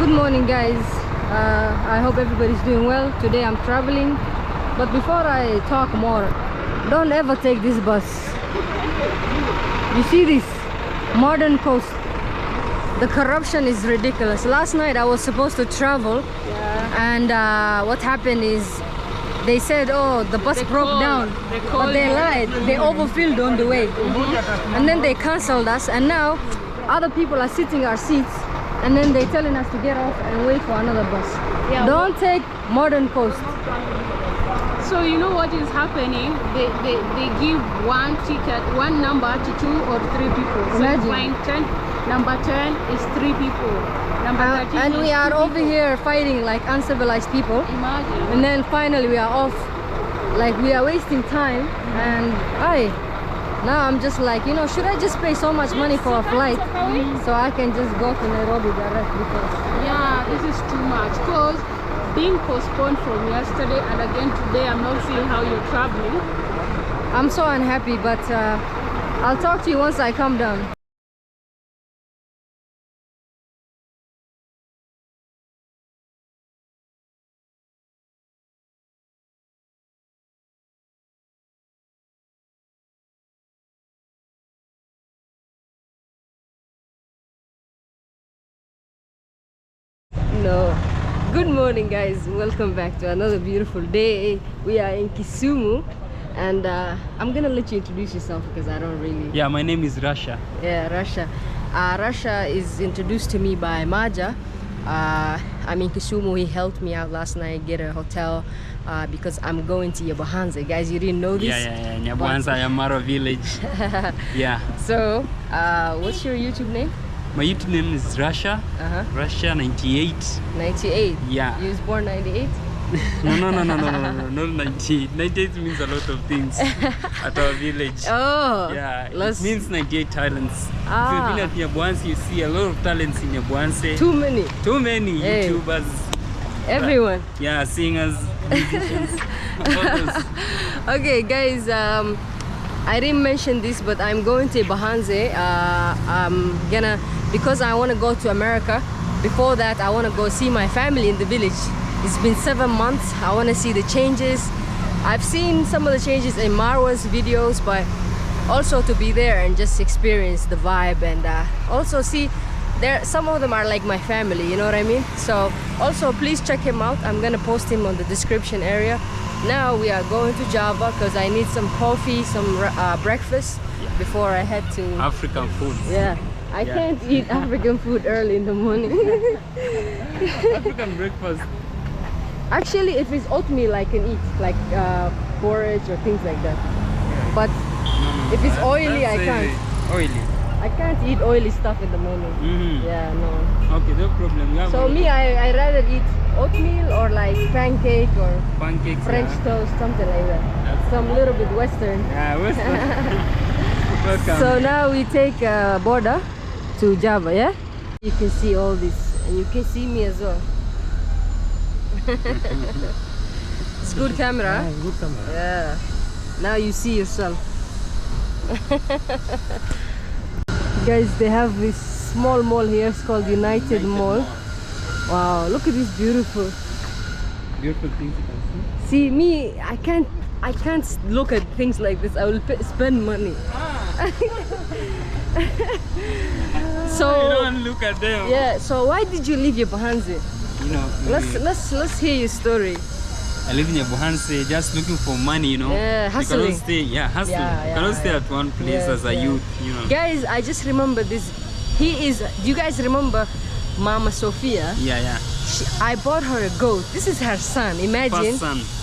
Good morning, guys. I hope everybody's doing well. Today I'm traveling, but before I talk more, don't ever take this bus. You see this modern coast, the corruption is ridiculous. Last night I was supposed to travel, and what happened is they said, oh, the bus broke down, but they lied. They overfilled on the way, and then they cancelled us, and now other people are sitting our seats, and then they're telling us to get off and wait for another bus. Don't take modern coast. So you know what is happening? They give one ticket, one number to 2 or 3 people. So you find 10, number 10 is 3 people. Number 13 and we are over people. here fighting like uncivilized people. Imagine. And then finally we are off. Like we are wasting time, and now I'm just like, you know, should I just pay so much money for a flight so I can just go to Nairobi directly? Yeah, this is too much, because being postponed from yesterday and again today, I'm not seeing how you're traveling. I'm so unhappy, but I'll talk to you once I come down. No. Good morning, guys. Welcome back to another beautiful day. We are in Kisumu, and I'm gonna let you introduce yourself because I don't really... Yeah, my name is Rasha. Yeah, Rasha. Rasha is introduced to me by Maja. I'm in Kisumu. He helped me out last night get a hotel because I'm going to Nyabohanse. Guys, you didn't know this? Yeah. Nyabohanse, Amaro village. Yeah. So, what's your YouTube name? My YouTube name is Rasha. Rasha 98. 98? Yeah. You was born 98? No, not 98. 98 means a lot of things at our village. Oh. Yeah, it means 98 talents. Ah. If you've been at Nyabohanse, you see a lot of talents in Nyabohanse. Too many. Too many YouTubers. Everyone. Yeah, singers, musicians. Okay, guys, I didn't mention this, but I'm going to Nyabohanse. I'm gonna, because I want to go to America. Before that, I want to go see my family in the village. It's been 7 months. I want to see the changes. I've seen some of the changes in Marwa's videos, but also to be there and just experience the vibe, and also see there. Some of them are like my family, you know what I mean? So also please check him out. I'm gonna post him on the description area. Now we are going to Java because I need some coffee, some breakfast before I head to African food. Yeah, I can't eat African food early in the morning. African breakfast. Actually, if it's oatmeal, I can eat like porridge or things like that. But if it's oily, I can't. Oily. I can't eat oily stuff in the morning. Yeah, no. Okay, no problem. So me, I rather eat oatmeal or like pancake or pancakes, French toast, something like that. Some little bit Western. Yeah, Western. Welcome. So now we take border to Java, yeah? You can see all this, and you can see me as well. It's good camera. Yeah, good camera. Yeah. Now you see yourself. Guys, they have this small mall here. It's called United Mall. Wow, look at this beautiful Beautiful things you can see. Me, I can't look at things like this. I will spend money. So you don't look at them. Yeah. So why did you leave Nyabohanse? You know. Let's hear your story. I live in Nyabohanse just looking for money, you know. Yeah, hustling. You cannot stay, hustling. You cannot stay at one place as a youth, you know. Guys, I just remember this. Do you guys remember Mama Sophia? Yeah. I bought her a goat. This is her son. Imagine.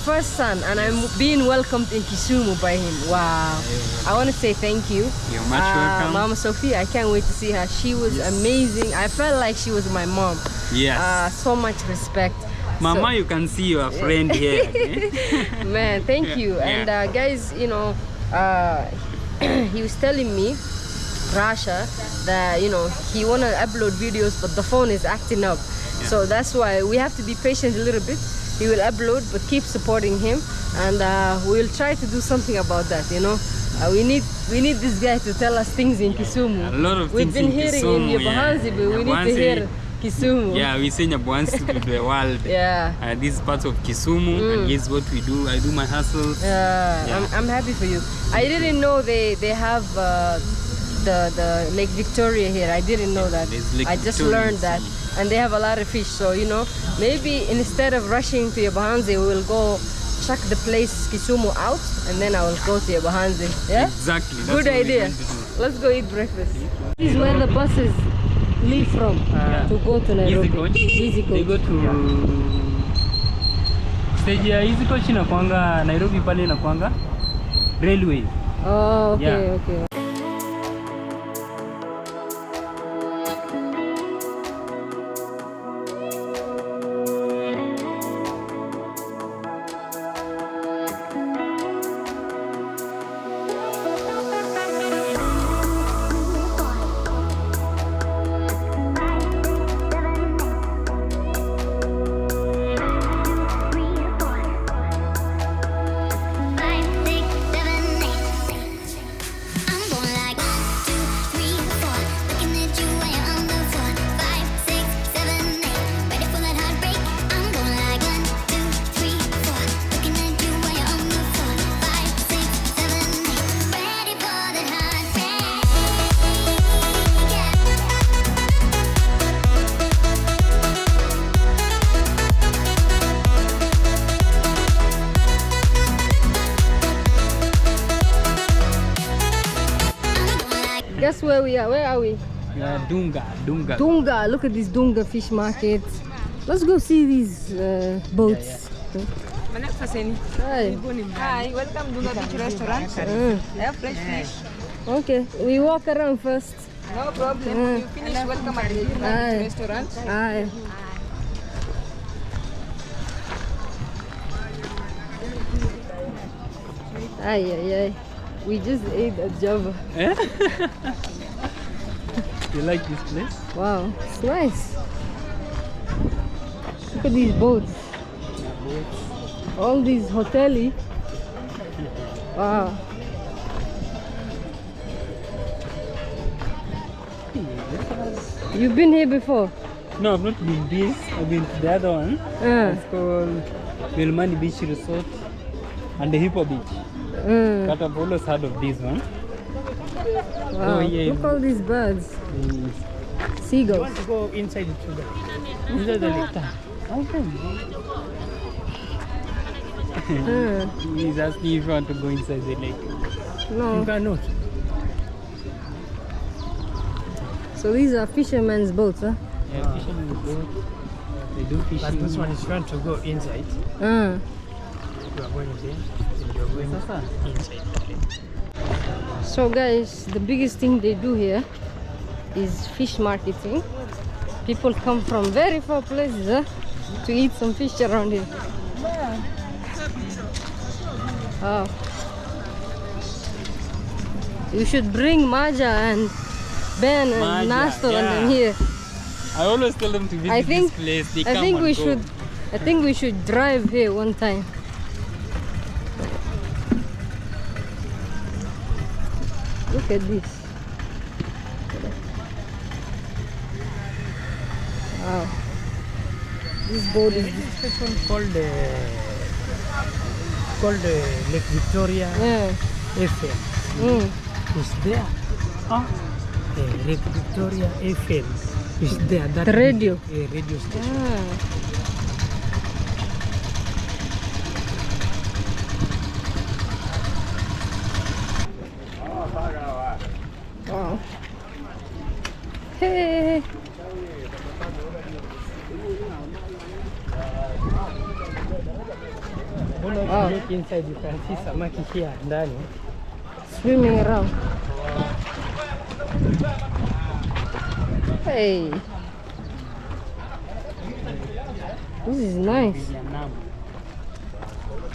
First son, and I'm being welcomed in Kisumu by him. Wow. I want to say thank you. You're much welcome. Mama Sophia, I can't wait to see her. She was amazing. I felt like she was my mom. Yes. So much respect. Mama, you can see your friend here. Okay? Man, thank you. And guys, you know, he was telling me, Rasha, that, you know, he want to upload videos, but the phone is acting up. So that's why we have to be patient a little bit. He will upload, but keep supporting him, and we'll try to do something about that, you know. We need this guy to tell us things in Kisumu. A lot of We've things been hearing in Nyabohanse, but we need to hear Kisumu. Yeah, we say Nyabohanse to the world. Yeah. This is part of Kisumu, and here's what we do. I do my hustles. Yeah. I'm happy for you. I didn't know they have the Lake Victoria here. I didn't know that. I just learned that. And they have a lot of fish, so you know, maybe instead of rushing to Nyabohanse, we will go check the place Kisumu out, and then I will go to Nyabohanse. Yeah? Exactly. That's Good what we're idea. going to do. Let's go eat breakfast. This is where the buses leave from to go to Nairobi. Easy coach. Easy They go coach. to stage ya easy coach inakuanga Nairobi pale inakuanga railway. Oh, okay, Yeah. okay. Guess where we are? Where are we? Yeah, Dunga. Dunga. Look at this Dunga fish market. Let's go see these boats. Hi. Hi, welcome to the beach restaurant. They have fresh fish. Okay, we walk around first. No problem. When you finish, welcome at the beach restaurant. Hi. Ay, ay, ay. We just ate at Java. Eh? You like this place? Wow, it's nice. Look at these boats. All these hoteli. Wow. You've been here before? No, I've not been this. I've been to the other one. It's called Belmani Beach Resort and the Hippo Beach. But I've always heard of this one. Wow. Oh, yeah. Look all these birds. Seagulls. To go inside the sugar. Inside the lake. He's asking if you want to go inside the lake. No. You cannot. So these are fishermen's boats, huh? Yeah, fishermen go. They do fishing. But this one is trying to go inside. You are going there. And you are going inside the lake. So guys, the biggest thing they do here is fish marketing. People come from very far places to eat some fish around here. Wow. You should bring Maja and Ben and Maja, Nastor and them yeah. here. I always tell them to visit this place. They I come think and we go. should. I think we should drive here one time. Look at this. Wow. This boat is. This one called Lake Victoria Yeah. FM. It's there. Lake Victoria FM is there. That The radio. Radio station. Wow. Hey. Wow. Look inside, you can see samaki here ndani. Swimming around. Hey. This is nice.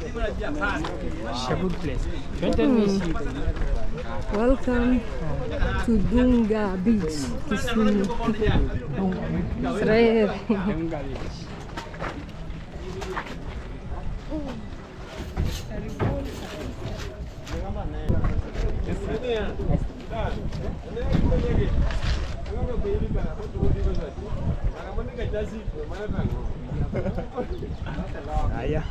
It's a good place. Don't tell me see. Welcome to Dunga Beach, Kisumu. It's right here. Haya.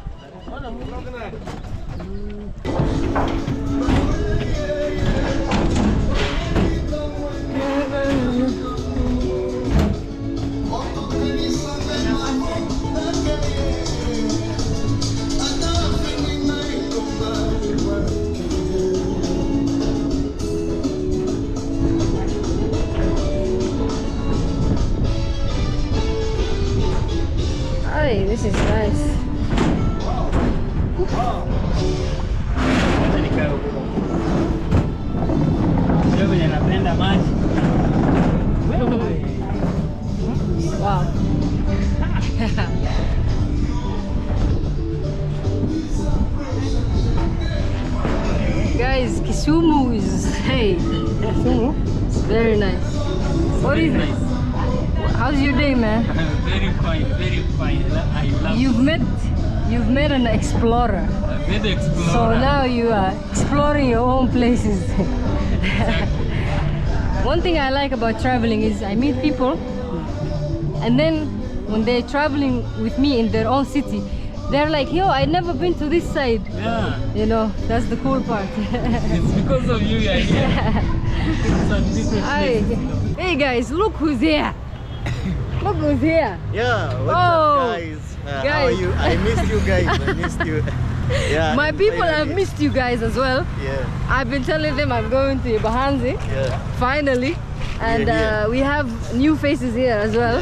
Hey, this is nice. Hata nikae huko. Leo venye napenda maji. Wow. Guys, Kisumu is Kisumu. It's very nice. What is it? How's your day, man? Very fine, very fine. I love You've met an explorer. the explorer. So now you are exploring your own places. One thing I like about traveling is I meet people, and then when they're traveling with me in their own city, they're like, yo, I've never been to this side. Yeah. You know, that's the cool part. It's because of you are here. It's a different Hi. place. Hey guys, look who's here. Look who's here. Yeah, what's Oh, up guys? How are guys. you? I missed you guys. I missed you. Yeah. My people have finally. missed you guys as well. Yeah, I've been telling them I'm going to Nyabohanse, yeah. finally. And here. we have new faces here as well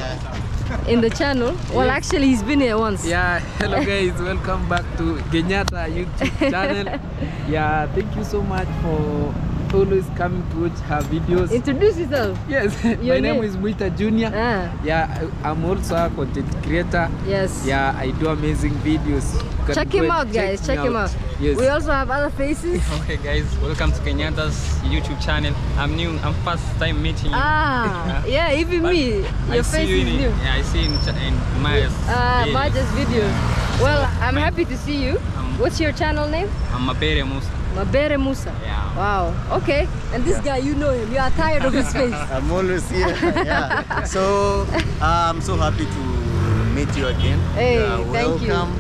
in the channel. Well, actually, he's been here once. Yeah, hello guys, welcome back to Geenyada YouTube channel. Yeah, thank you so much for always coming to watch her videos. Introduce yourself. Yes, Your my name name? is Muita Junior. Ah, Yeah, I'm also a content creator. yes. Yeah, I do amazing videos. You can Check go him and out, guys. me Check him out. Yes. We also have other faces. Okay guys, welcome to Geenyada's YouTube channel. I'm new, I'm first time meeting you. Ah, yeah, even But me. I Your see face you is in, new. yeah, I see in Maya's videos. Maja's videos. Well, I'm happy to see you. What's your channel name? I'm Mabere Musa. Mabere Musa. Yeah. Wow. Okay. And this guy, you know him. You are tired of his face. I'm always here. Yeah. So I'm so happy to meet you again. Hey, Yeah, thank you. welcome.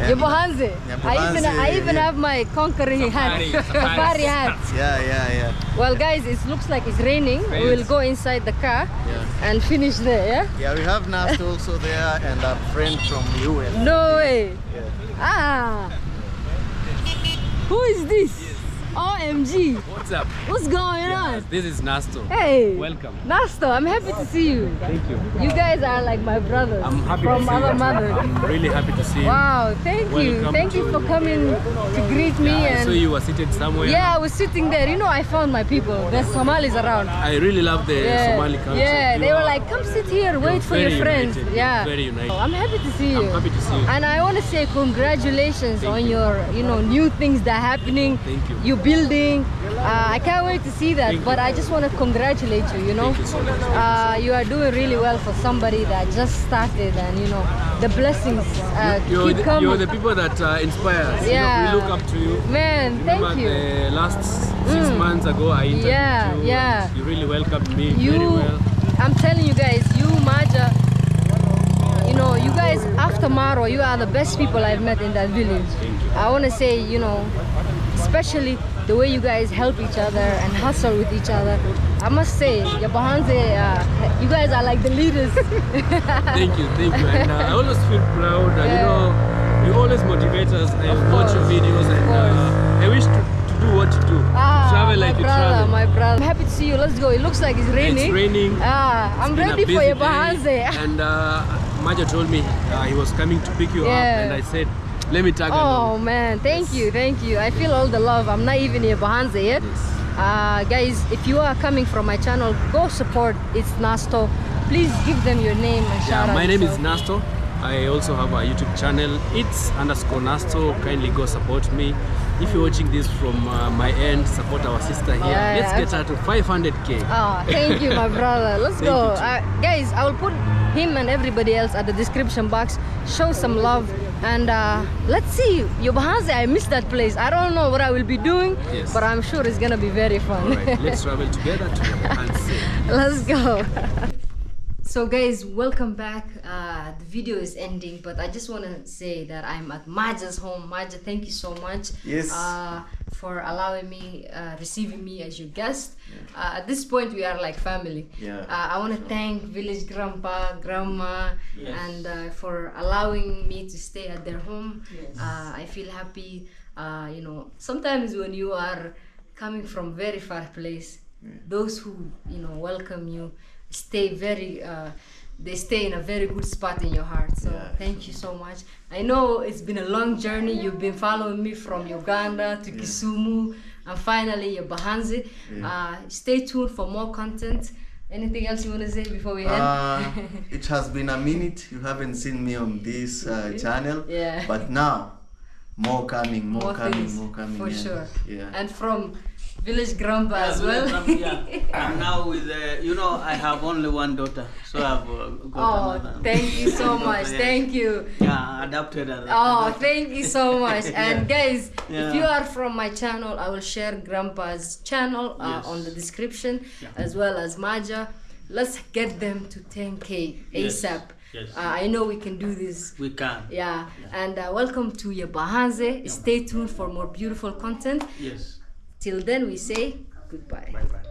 And- Nyabohanse. Nyabohanse, I even yeah. have my conquering hat. Safari. Safari hat. Yeah. Well, guys, it looks like it's raining. We will go inside the car Yeah. and finish there, yeah? Yeah, we have Nast also there and a friend from US. No way. Yeah. Ah. Who is this? OMG. What's up? What's going on? This is Nasto. Hey. Welcome. Nasto, I'm happy to see you. Thank you. You guys are like my brothers I'm happy from to see other you. mothers. I'm really happy to see you. Wow, thank you. Welcome Thank you to- for coming to greet me. I saw And you were seated somewhere. yeah, I was sitting there. You know, I found my people. There's Somalis around. I really love the Somali culture. Yeah, You they were are- like, come sit here, wait for your very friends. united. Yeah. Very united. Oh, I'm happy to see you. I'm happy to see you. And I want to say congratulations Thank on you. your, new things that are happening. Thank you. You're building. I can't wait to see that. Thank But you. I just want to congratulate you. You know, Thank you so much. you are doing really well for somebody that just started, and the blessings You're keep coming. you're the people that inspire us. Yeah. We look up to you. Man, Remember thank you. the last 6 months ago I interviewed Yeah, you. yeah. You really welcomed me You, very well. I'm telling you guys, you, Maja, you guys, after Maro, you are the best people I've met in that village. I want to say, especially the way you guys help each other and hustle with each other. I must say, Nyabohanse, you guys are like the leaders. Thank you. And I always feel proud and Yeah. you always motivate us. I watch your course, videos and I wish to do what you do. Travel like you travel. my brother. I'm happy to see you. Let's go. It looks like it's raining. It's raining. I'm It's been a ready for busy Nyabohanse. day. And Maja told me he was coming to pick you up Yeah. and I said, let me tag Oh along. man, thank you. I feel all the love. I'm not even Nyabohanse yet. Guys, if you are coming from my channel, go support. It's Nasto. Please give them your name and shout out. My name is yourself. Nasto. I also have a YouTube channel. It's _Nasto. Kindly go support me. If you're watching this from my end, support our sister here. Yeah, Let's get her to 500k. Thank you, my brother. Let's Thank go. you too. Guys, I will put him and everybody else at the description box. Show some love. And let's see, Nyabohanse, I miss that place. I don't know what I will be doing, Yes. but I'm sure it's gonna be very fun. Alright, let's travel together to Nyabohanse. Let's go. So guys, welcome back. The video is ending, but I just want to say that I'm at Maja's home. Maja, thank you so much. Yes. For allowing me, receiving me as your guest. At this point, we are like family. Yeah. I want to thank village grandpa, grandma, and for allowing me to stay at their home. I feel happy. You know, sometimes when you are coming from very far place, those who welcome you stay very. They stay in a very good spot in your heart. So thank you so much. I know it's been a long journey. You've been following me from Uganda to Kisumu and finally Nyabohanse. Stay tuned for more content. Anything else you want to say before we end? It has been a minute. You haven't seen me on this channel. Yeah. But now, more coming, more coming, things, more coming. for sure. Yeah. And from village grandpa as well. I'm now with, I have only one daughter, so I've got another. Thank you so much. Yes. Thank you. Yeah, adopted her. Oh, thank you so much. And guys, Yeah. if you are from my channel, I will share grandpa's channel on the description, as well as Maja. Let's get them to 10K ASAP. Yes. I know we can do this. We can. Yeah. And welcome to Nyabohanse. Stay tuned for more beautiful content. Yes. Till then, we say goodbye. Bye-bye.